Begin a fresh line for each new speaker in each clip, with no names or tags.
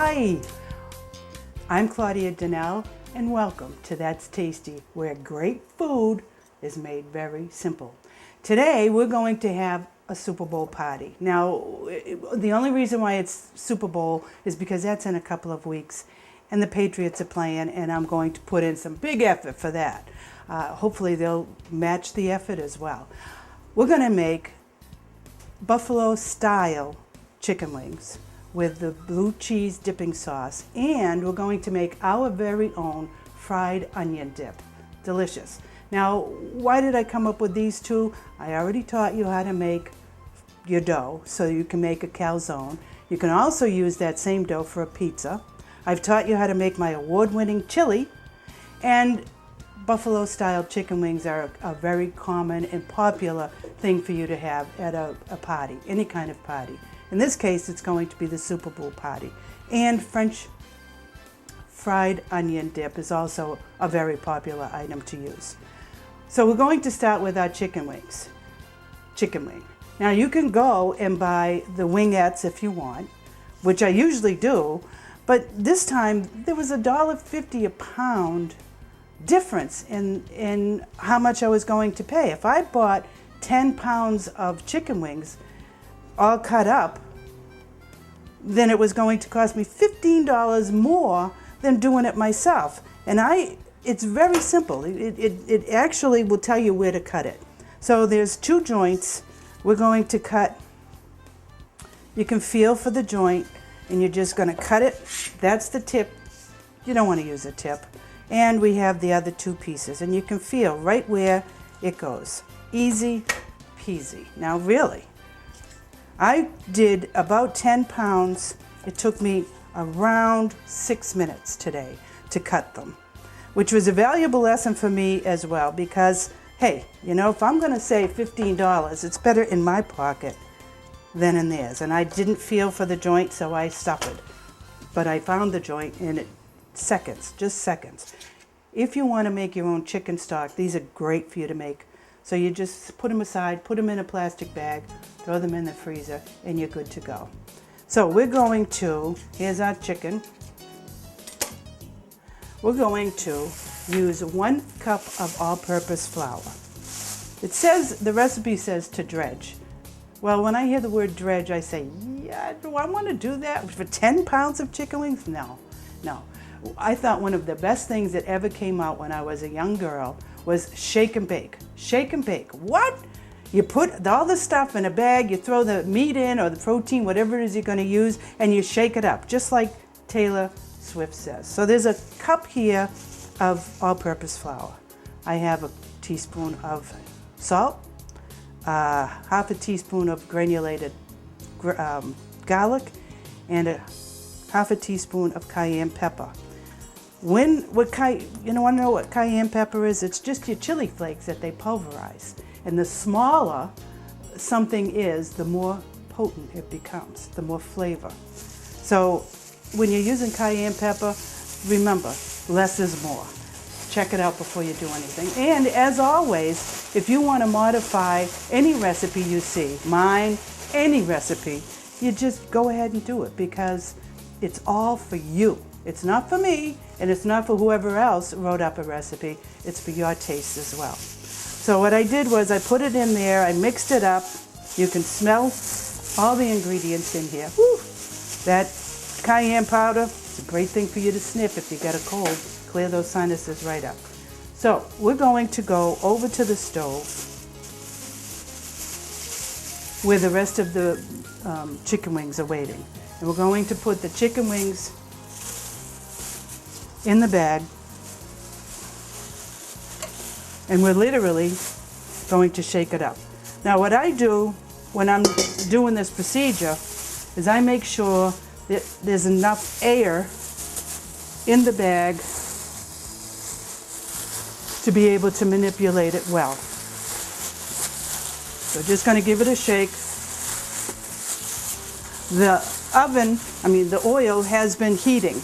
Hi, I'm Claudia Donnell, and welcome to That's Tasty, where great food is made very simple. Today we're going to have a Super Bowl party. Now, the only reason why it's Super Bowl is because that's in a couple of weeks, and the Patriots are playing, and I'm going to put in some big effort for that. Hopefully they'll match the effort as well. We're going to make buffalo-style chicken wings with the blue cheese dipping sauce, and we're going to make our very own fried onion dip. Delicious. Now, why did I come up with these two? I already taught you how to make your dough, so you can make a calzone. You can also use that same dough for a pizza. I've taught you how to make my award-winning chili, and buffalo-style chicken wings are a very common and popular thing for you to have at a party, any kind of party. In this case, it's going to be the Super Bowl party. And French fried onion dip is also a very popular item to use. So we're going to start with our chicken wings. Chicken wing. Now you can go and buy the wingettes if you want, which I usually do, but this time there was $1.50 a pound difference in how much I was going to pay. If I bought 10 pounds of chicken wings all cut up, then it was going to cost me $15 more than doing it myself. And it's very simple. It actually will tell you where to cut it. So there's two joints. We're going to cut, you can feel for the joint, and you're just going to cut it. That's the tip. You don't want to use a tip. And we have the other two pieces, and you can feel right where it goes. Easy peasy. Now really, I did about 10 pounds. It took me around 6 minutes today to cut them, which was a valuable lesson for me as well, because hey, you know, if I'm going to save $15, it's better in my pocket than in theirs. And I didn't feel for the joint, so I suffered. But I found the joint in seconds, just seconds. If you want to make your own chicken stock, these are great for you to make. So you just put them aside, put them in a plastic bag, throw them in the freezer, and you're good to go. So we're going to, here's our chicken. We're going to use 1 cup of all-purpose flour. It says, the recipe says to dredge. Well, when I hear the word dredge, I say, yeah, do I want to do that for 10 pounds of chicken wings? No. I thought one of the best things that ever came out when I was a young girl was shake and bake. Shake and bake. What? You put all the stuff in a bag, you throw the meat in or the protein, whatever it is you're going to use, and you shake it up, just like Taylor Swift says. So there's a cup here of all-purpose flour. I have a teaspoon of salt, half a teaspoon of granulated garlic, and half a teaspoon of cayenne pepper. You want to know what cayenne pepper is? It's just your chili flakes that they pulverize. And the smaller something is, the more potent it becomes, the more flavor. So when you're using cayenne pepper, remember, less is more. Check it out before you do anything. And as always, if you want to modify any recipe you see, mine, any recipe, you just go ahead and do it, because it's all for you. It's not for me, and it's not for whoever else wrote up a recipe. It's for your taste as well. So what I did was I put it in there, I mixed it up. You can smell all the ingredients in here. Woo! That cayenne powder, it's a great thing for you to sniff if you got a cold. Clear those sinuses right up. So we're going to go over to the stove where the rest of the chicken wings are waiting. And we're going to put the chicken wings in the bag, and we're literally going to shake it up. Now what I do when I'm doing this procedure is I make sure that there's enough air in the bag to be able to manipulate it well. So just going to give it a shake. The oil has been heating.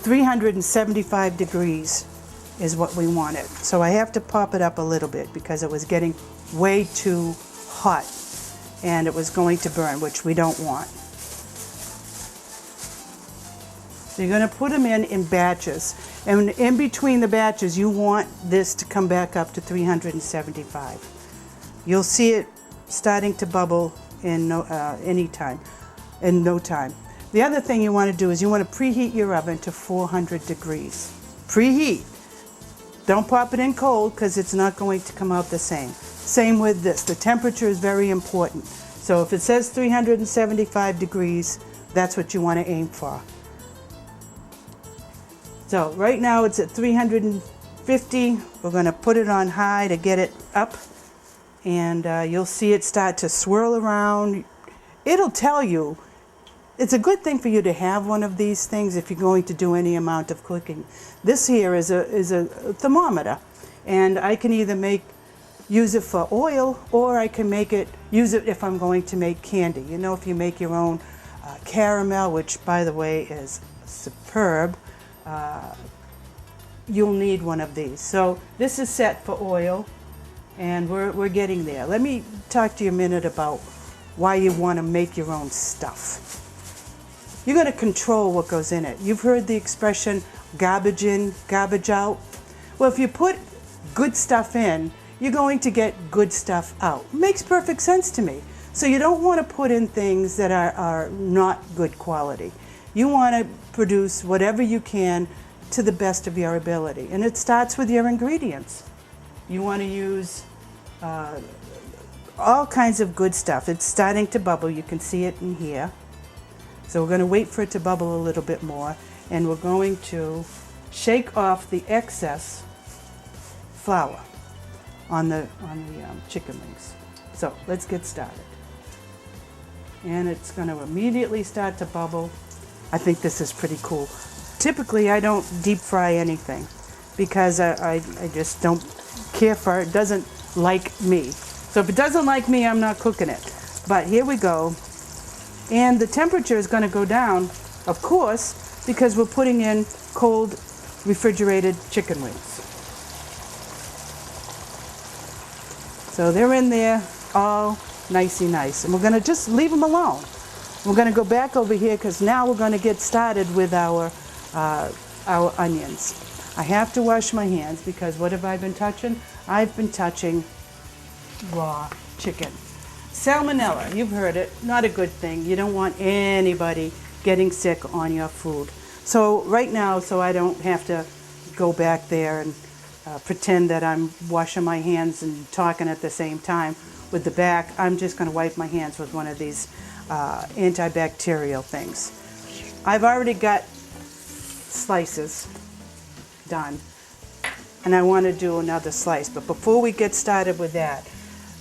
375 degrees is what we wanted. So I have to pop it up a little bit because it was getting way too hot and it was going to burn, which we don't want. So you're going to put them in batches. And in between the batches, you want this to come back up to 375. You'll see it starting to bubble in no time. The other thing you want to do is you want to preheat your oven to 400 degrees. Preheat. Don't pop it in cold because it's not going to come out the same. Same with this. The temperature is very important. So if it says 375 degrees, that's what you want to aim for. So right now it's at 350. We're going to put it on high to get it up. And you'll see it start to swirl around. It'll tell you. It's a good thing for you to have one of these things if you're going to do any amount of cooking. This here is a thermometer, and I can either use it for oil, or I can use it if I'm going to make candy. You know, if you make your own caramel, which by the way is superb, you'll need one of these. So this is set for oil, and we're getting there. Let me talk to you a minute about why you want to make your own stuff. You're going to control what goes in it. You've heard the expression garbage in, garbage out. Well, if you put good stuff in, you're going to get good stuff out. Makes perfect sense to me. So you don't want to put in things that are not good quality. You want to produce whatever you can to the best of your ability. And it starts with your ingredients. You want to use all kinds of good stuff. It's starting to bubble. You can see it in here. So we're going to wait for it to bubble a little bit more, and we're going to shake off the excess flour on the chicken wings. So let's get started. And it's going to immediately start to bubble. I think this is pretty cool. Typically I don't deep fry anything because I just don't care for it. It doesn't like me. So if it doesn't like me, I'm not cooking it. But here we go. And the temperature is going to go down, of course, because we're putting in cold refrigerated chicken wings. So they're in there all nicey nice. And we're going to just leave them alone. We're going to go back over here because now we're going to get started with our onions. I have to wash my hands because what have I been touching? I've been touching raw chicken. Salmonella, you've heard it, not a good thing. You don't want anybody getting sick on your food. So right now, so I don't have to go back there and pretend that I'm washing my hands and talking at the same time with the back, I'm just going to wipe my hands with one of these antibacterial things. I've already got slices done, and I want to do another slice. But before we get started with that,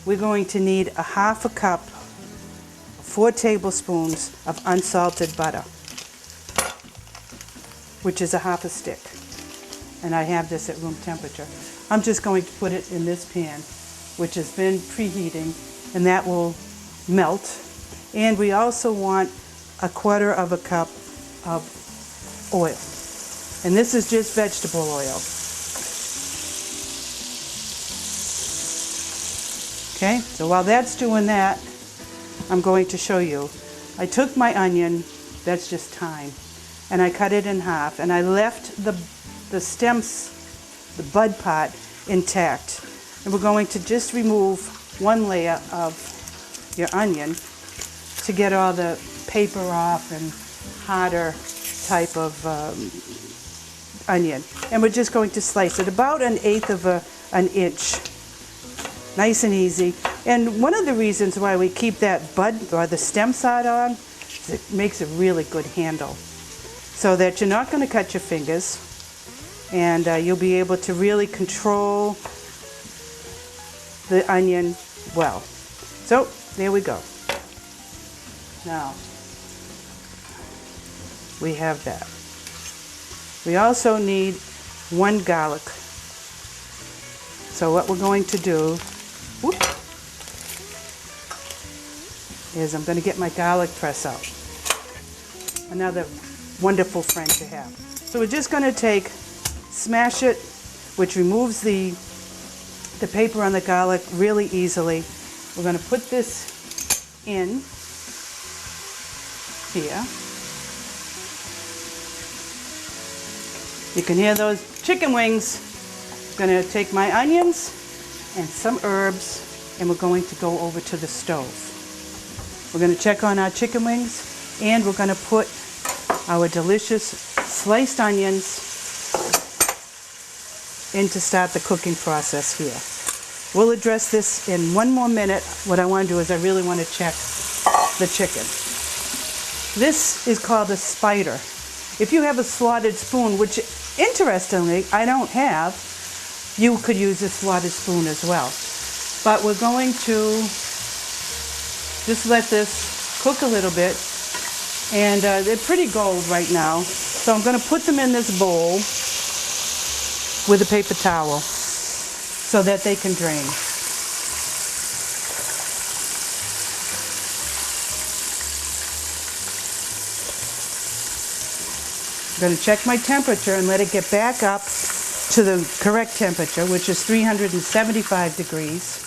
we're going to need a half a cup, 4 tablespoons of unsalted butter, which is a half a stick. And I have this at room temperature. I'm just going to put it in this pan, which has been preheating, and that will melt. And we also want 1/4 of a cup of oil. And this is just vegetable oil. Okay, so while that's doing that, I'm going to show you. I took my onion, that's just thyme, and I cut it in half, and I left the stems, the bud part, intact. And we're going to just remove 1 layer of your onion to get all the paper off and harder type of onion. And we're just going to slice it about 1/8 of an inch. Nice and easy. And one of the reasons why we keep that bud or the stem side on is it makes a really good handle, so that you're not going to cut your fingers, and you'll be able to really control the onion well. So there we go. Now we have that. We also need 1 garlic. So what we're going to do is I'm going to get my garlic press out. Another wonderful friend to have. So we're just going to smash it, which removes the paper on the garlic really easily. We're going to put this in here. You can hear those chicken wings. I'm gonna take my onions and some herbs, and we're going to go over to the stove. We're gonna check on our chicken wings, and we're gonna put our delicious sliced onions in to start the cooking process here. We'll address this in one more minute. What I want to do is I really want to check the chicken. This is called a spider. If you have a slotted spoon, which interestingly I don't have, you could use a slotted spoon as well. But we're going to just let this cook a little bit. And they're pretty gold right now. So I'm going to put them in this bowl with a paper towel so that they can drain. I'm going to check my temperature and let it get back up to the correct temperature, which is 375 degrees.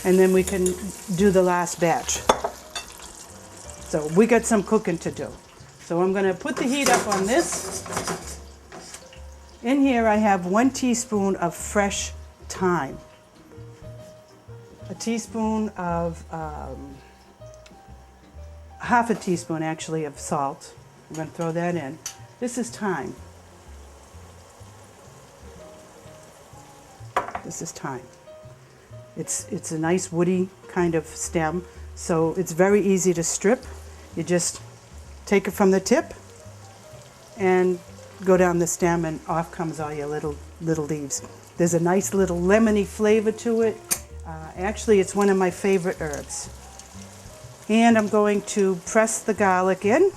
And then we can do the last batch. So we got some cooking to do. So I'm going to put the heat up on this. In here I have 1 teaspoon of fresh thyme, a teaspoon of, half a teaspoon actually of salt. I'm going to throw that in. This is thyme. This is thyme. It's a nice woody kind of stem, so it's very easy to strip. You just take it from the tip and go down the stem, and off comes all your little leaves. There's a nice little lemony flavor to it. Actually, it's one of my favorite herbs. And I'm going to press the garlic in.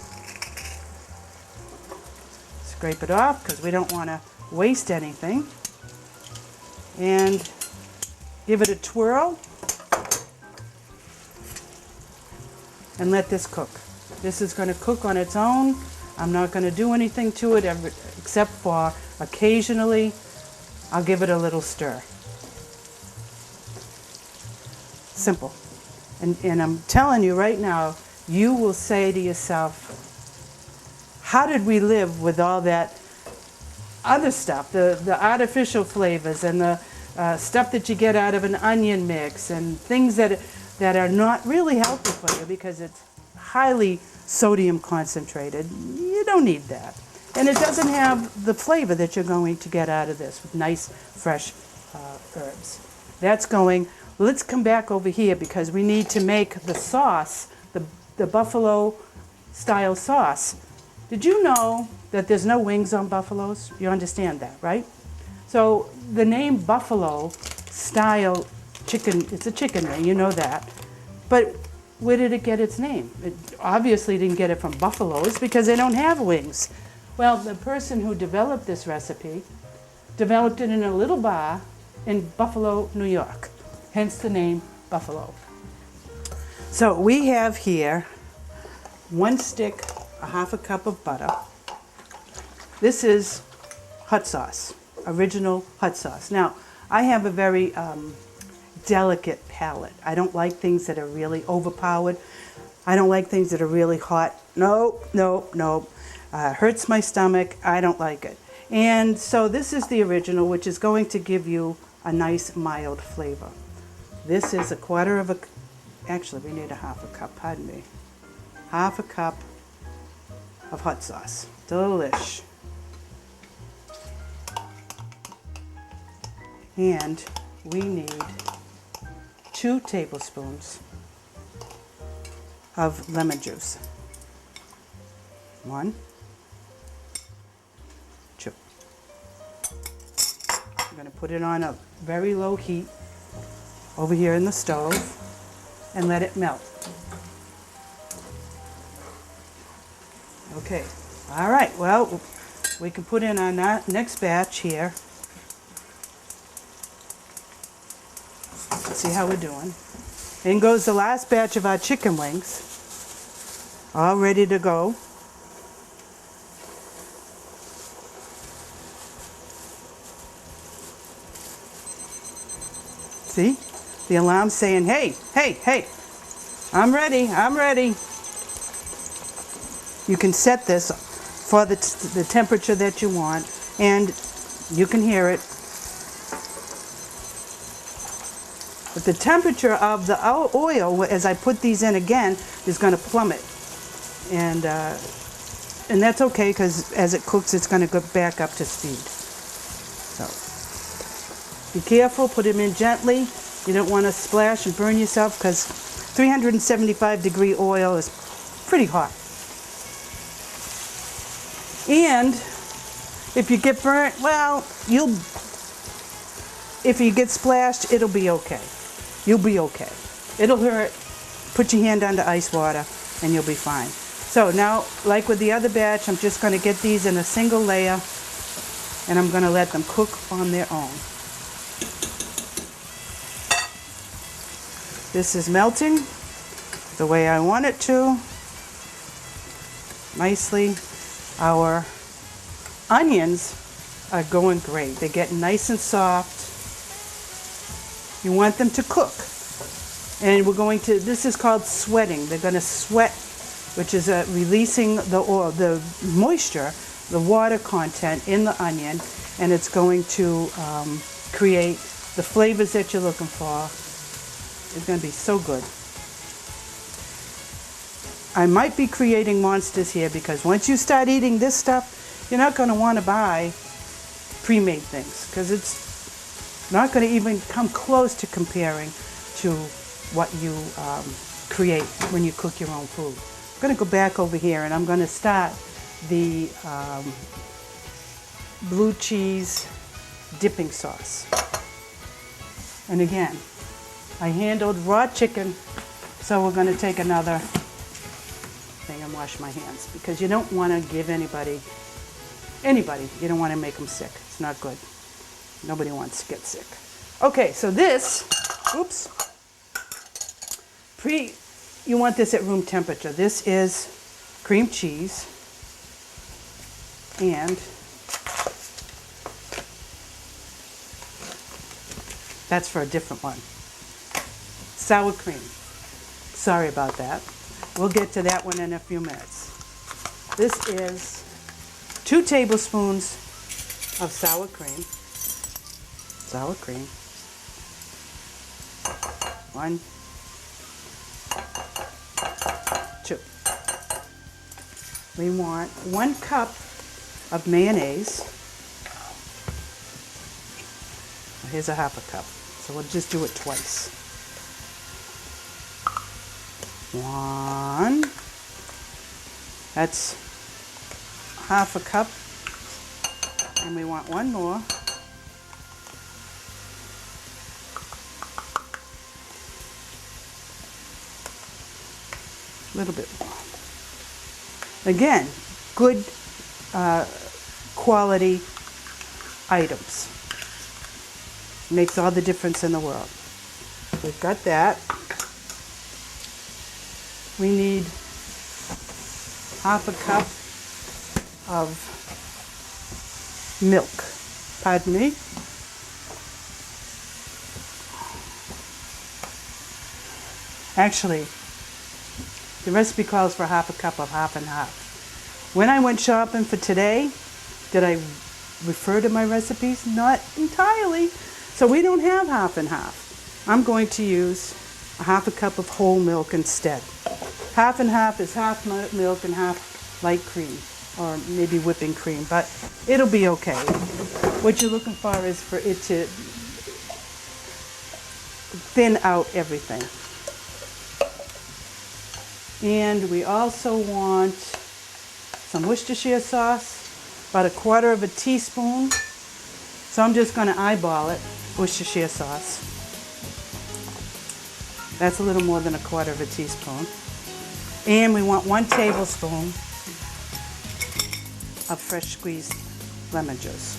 Scrape it off because we don't want to waste anything. And give it a twirl and let this cook. This is going to cook on its own. I'm not going to do anything to it except for occasionally I'll give it a little stir. Simple. And I'm telling you right now, you will say to yourself, how did we live with all that other stuff, the artificial flavors and the stuff that you get out of an onion mix and things that are not really healthy for you because it's highly sodium concentrated. You don't need that. And it doesn't have the flavor that you're going to get out of this with nice, fresh herbs. That's going. Let's come back over here because we need to make the sauce, the buffalo style sauce. Did you know that there's no wings on buffaloes? You understand that, right? So the name buffalo style chicken, it's a chicken wing, you know that. But where did it get its name? It obviously didn't get it from buffaloes because they don't have wings. Well, the person who developed this recipe developed it in a little bar in Buffalo, New York. Hence the name Buffalo. So we have here 1 stick, a half a cup of butter. This is hot sauce, original hot sauce. Now, I have a very delicate palate. I don't like things that are really overpowered. I don't like things that are really hot. Nope, nope, nope. Hurts my stomach. I don't like it. And so this is the original, which is going to give you a nice mild flavor. This is a quarter of a, actually we need a half a cup, pardon me. Half a cup of hot sauce. Delish. And we need 2 tablespoons of lemon juice. 1, 2. I'm going to put it on a very low heat over here in the stove and let it melt. Okay, all right, well, we can put in our next batch here. Let's see how we're doing. In goes the last batch of our chicken wings, all ready to go. See? The alarm's saying, hey, hey, hey, I'm ready, I'm ready. You can set this for the temperature that you want, and you can hear it. But the temperature of the oil, as I put these in again, is going to plummet. And that's okay, because as it cooks, it's going to go back up to speed. So be careful, put them in gently. You don't want to splash and burn yourself, because 375-degree oil is pretty hot. And if you get burnt, well, if you get splashed, it'll be okay. You'll be okay. It'll hurt. Put your hand under ice water and you'll be fine. So now, like with the other batch, I'm just going to get these in a single layer, and I'm going to let them cook on their own. This is melting the way I want it to, nicely. Our onions are going great. They're getting nice and soft. You want them to cook. And we're going to, this is called sweating. They're going to sweat, which is releasing the oil, the moisture, the water content in the onion, and it's going to create the flavors that you're looking for. It's going to be so good. I might be creating monsters here, because once you start eating this stuff, you're not going to want to buy pre-made things, because it's not going to even come close to comparing to what you create when you cook your own food. I'm going to go back over here, and I'm going to start the blue cheese dipping sauce. And again, I handled raw chicken, so we're going to take another thing and wash my hands, because you don't want to give anybody, you don't want to make them sick. It's not good. Nobody wants to get sick. Okay, so this, oops, you want this at room temperature. This is cream cheese, and that's for a different one. Sour cream. Sorry about that. We'll get to that one in a few minutes. This is 2 tablespoons of sour cream. Sour cream. 1, 2. We want 1 cup of mayonnaise. Here's a half a cup, so we'll just do it twice. 1. That's half a cup, and we want 1 more. A little bit more. Again, good quality items. Makes all the difference in the world. We've got that. We need half a cup of milk. Pardon me. Actually, the recipe calls for half a cup of half and half. When I went shopping for today, did I refer to my recipes? Not entirely. So we don't have half and half. I'm going to use a half a cup of whole milk instead. Half and half is half milk and half light cream, or maybe whipping cream, but it'll be okay. What you're looking for is for it to thin out everything. And we also want some Worcestershire sauce, about 1/4 teaspoon. So I'm just going to eyeball it, Worcestershire sauce. That's a little more than 1/4 teaspoon. And we want 1 tablespoon of fresh squeezed lemon juice.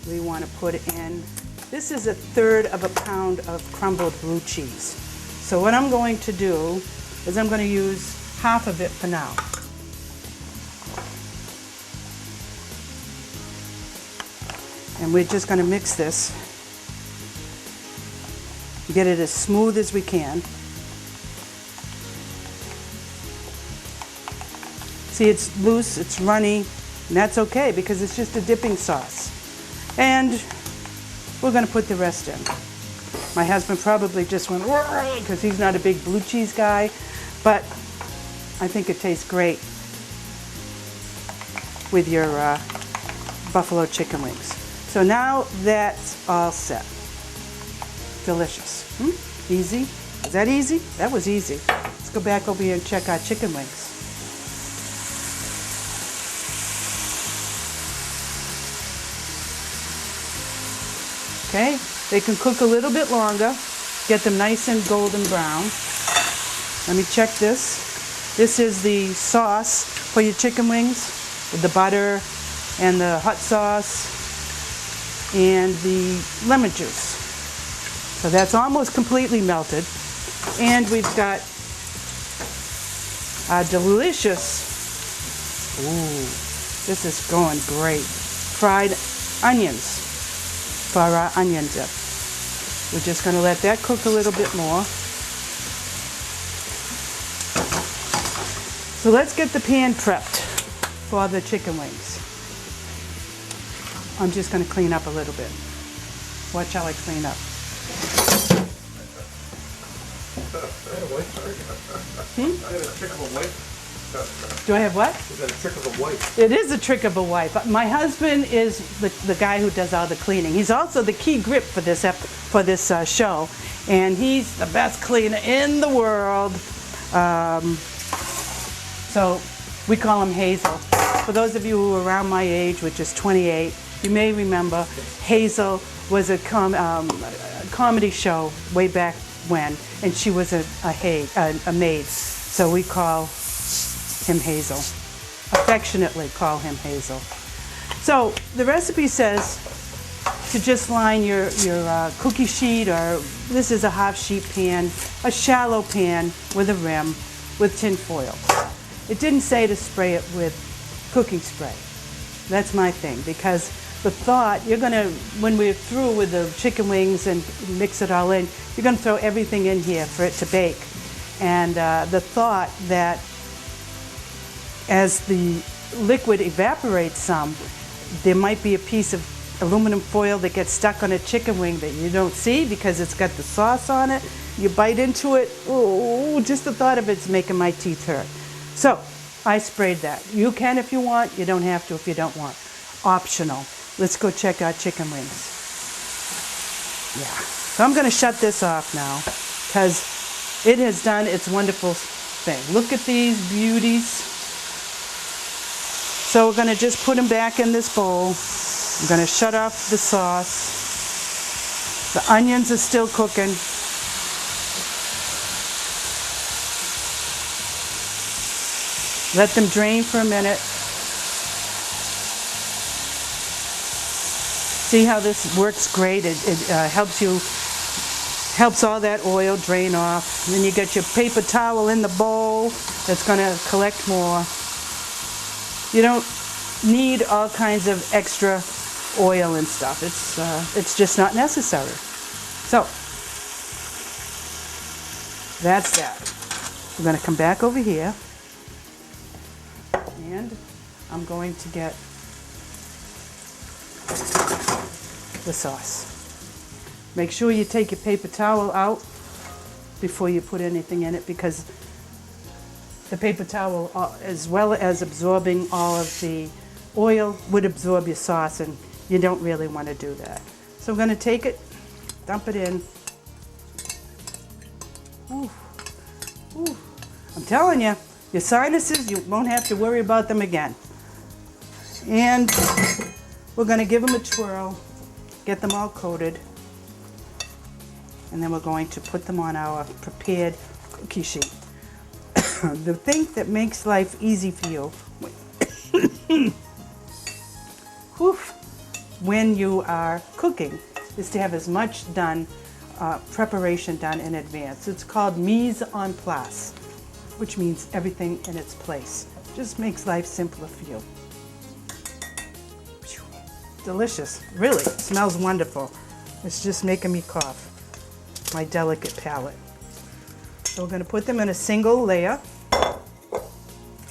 We want to put in, this is 1/3 pound of crumbled blue cheese. So what I'm going to do is I'm going to use half of it for now. And we're just going to mix this, get it as smooth as we can. See, it's loose, it's runny, and that's okay because it's just a dipping sauce. And we're gonna put the rest in. My husband probably just went, because he's not a big blue cheese guy, but I think it tastes great with your buffalo chicken wings. So now that's all set. Delicious. Easy? Is that easy? That was easy. Let's go back over here and check our chicken wings. Okay, they can cook a little bit longer. Get them nice and golden brown. Let me check this. This is the sauce for your chicken wings with the butter and the hot sauce and the lemon juice. So that's almost completely melted. And we've got our delicious, this is going great, fried onions for our onion dip. We're just going to let that cook a little bit more. So let's get the pan prepped for the chicken wings. I'm just going to clean up a little bit. Watch how I clean up. Do I have what?
Is that a trick of a wife?
It is a trick of a wife. My husband is the guy who does all the cleaning. He's also the key grip for this show, and he's the best cleaner in the world. So we call him Hazel. For those of you who are around my age, which is 28, you may remember Hazel was a comedy show way back when, and she was a maid. So we call him Hazel. Affectionately call him Hazel. So the recipe says to just line your cookie sheet, or this is a half sheet pan, a shallow pan with a rim with tin foil. It didn't say to spray it with cooking spray. That's my thing, because the thought, when we're through with the chicken wings and mix it all in, you're gonna throw everything in here for it to bake. And the thought that as the liquid evaporates some, there might be a piece of aluminum foil that gets stuck on a chicken wing that you don't see because it's got the sauce on it. You bite into it, oh, just the thought of it's making my teeth hurt. So I sprayed that. You can if you want, you don't have to if you don't want. Optional. Let's go check our chicken wings. Yeah. So I'm gonna shut this off now because it has done its wonderful thing. Look at these beauties. So we're gonna just put them back in this bowl. I'm gonna shut off the sauce. The onions are still cooking. Let them drain for a minute. See how this works great? It helps all that oil drain off. And then you get your paper towel in the bowl that's gonna collect more. You don't need all kinds of extra oil and stuff. It's just not necessary. So that's that. We're going to come back over here, and I'm going to get the sauce. Make sure you take your paper towel out before you put anything in it, because the paper towel, as well as absorbing all of the oil, would absorb your sauce, and you don't really want to do that. So I'm going to take it, dump it in. Ooh. Ooh. I'm telling you, your sinuses, you won't have to worry about them again. And we're going to give them a twirl, get them all coated, and then we're going to put them on our prepared cookie sheet. The thing that makes life easy for you when you are cooking is to have as much preparation done in advance. It's called mise en place, which means everything in its place. Just makes life simpler for you. Delicious, really, it smells wonderful. It's just making me cough, my delicate palate. So we're going to put them in a single layer.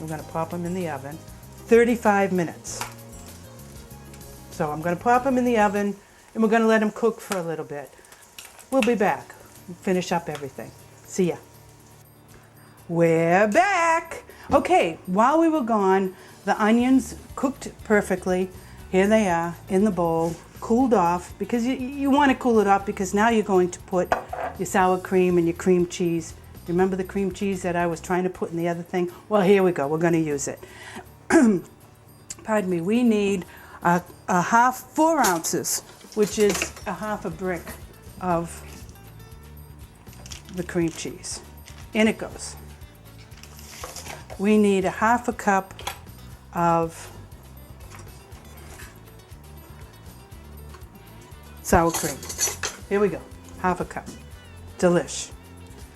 We're going to pop them in the oven. 35 minutes. So I'm going to pop them in the oven and we're going to let them cook for a little bit. We'll be back. We'll finish up everything. See ya. We're back. Okay, while we were gone, the onions cooked perfectly. Here they are in the bowl, cooled off, because you want to cool it off because now you're going to put your sour cream and your cream cheese. Remember the cream cheese that I was trying to put in the other thing? Well, here we go. We're going to use it. Pardon me. We need a 4 ounces, which is a half a brick of the cream cheese. In it goes. We need a half a cup of sour cream. Here we go, half a cup. Delish.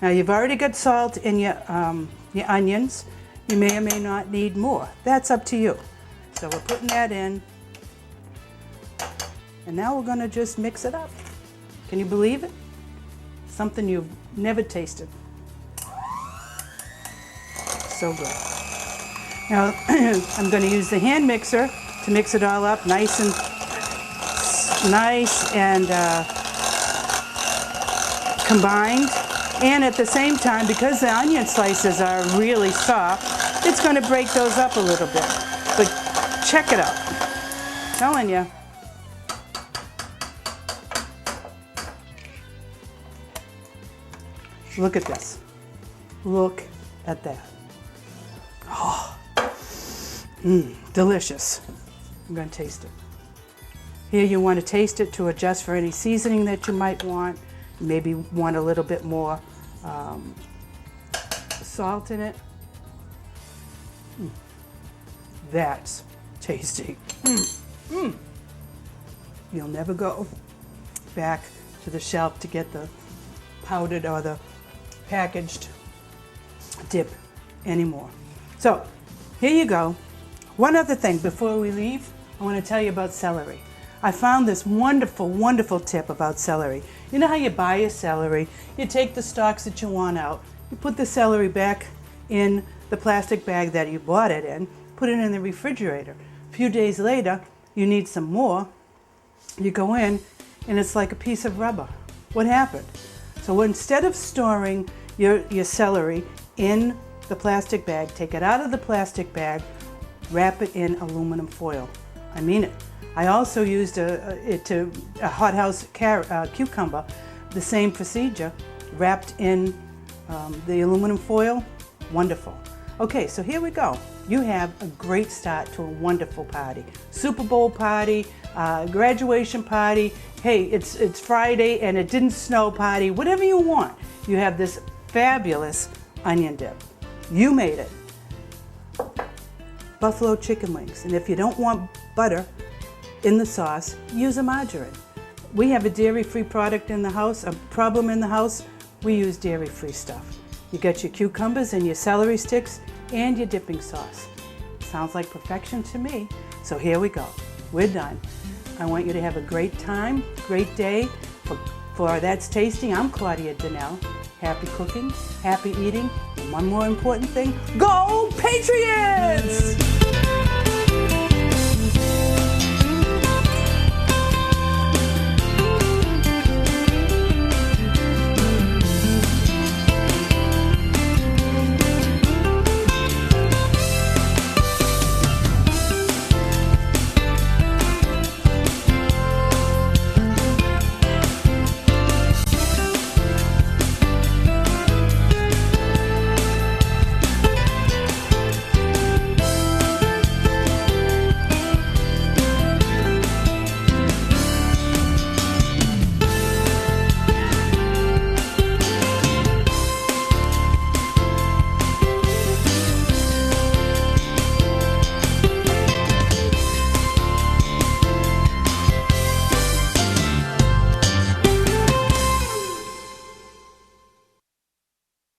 Now you've already got salt in your onions. You may or may not need more. That's up to you. So we're putting that in. And now we're gonna just mix it up. Can you believe it? Something you've never tasted. So good. Now I'm going to use the hand mixer to mix it all up nice and combined. And at the same time, because the onion slices are really soft, it's going to break those up a little bit. But check it out. I'm telling you. Look at this. Look at that. Oh, delicious. I'm going to taste it. Here you want to taste it to adjust for any seasoning that you might want. Maybe want a little bit more salt in it. That's tasty. You'll never go back to the shelf to get the powdered or the packaged dip anymore. So here you go. One other thing before we leave, I want to tell you about celery. I found this wonderful, wonderful tip about celery. You know how you buy your celery, you take the stalks that you want out, you put the celery back in the plastic bag that you bought it in, put it in the refrigerator. A few days later, you need some more, you go in and it's like a piece of rubber. What happened? So instead of storing your celery in the plastic bag, take it out of the plastic bag, wrap it in aluminum foil. I mean it. I also used a hothouse cucumber, the same procedure, wrapped in the aluminum foil. Wonderful. Okay, so here we go. You have a great start to a wonderful party. Super Bowl party, graduation party, hey, it's Friday and it didn't snow party, whatever you want. You have this fabulous onion dip. You made it. Buffalo chicken wings. And if you don't want butter in the sauce, use a margarine. We have a dairy-free product in the house, a problem in the house, we use dairy-free stuff. You got your cucumbers and your celery sticks and your dipping sauce. Sounds like perfection to me. So here we go. We're done. I want you to have a great time, great day. For That's Tasty, I'm Claudia Donnell. Happy cooking, happy eating, and one more important thing, go Patriots!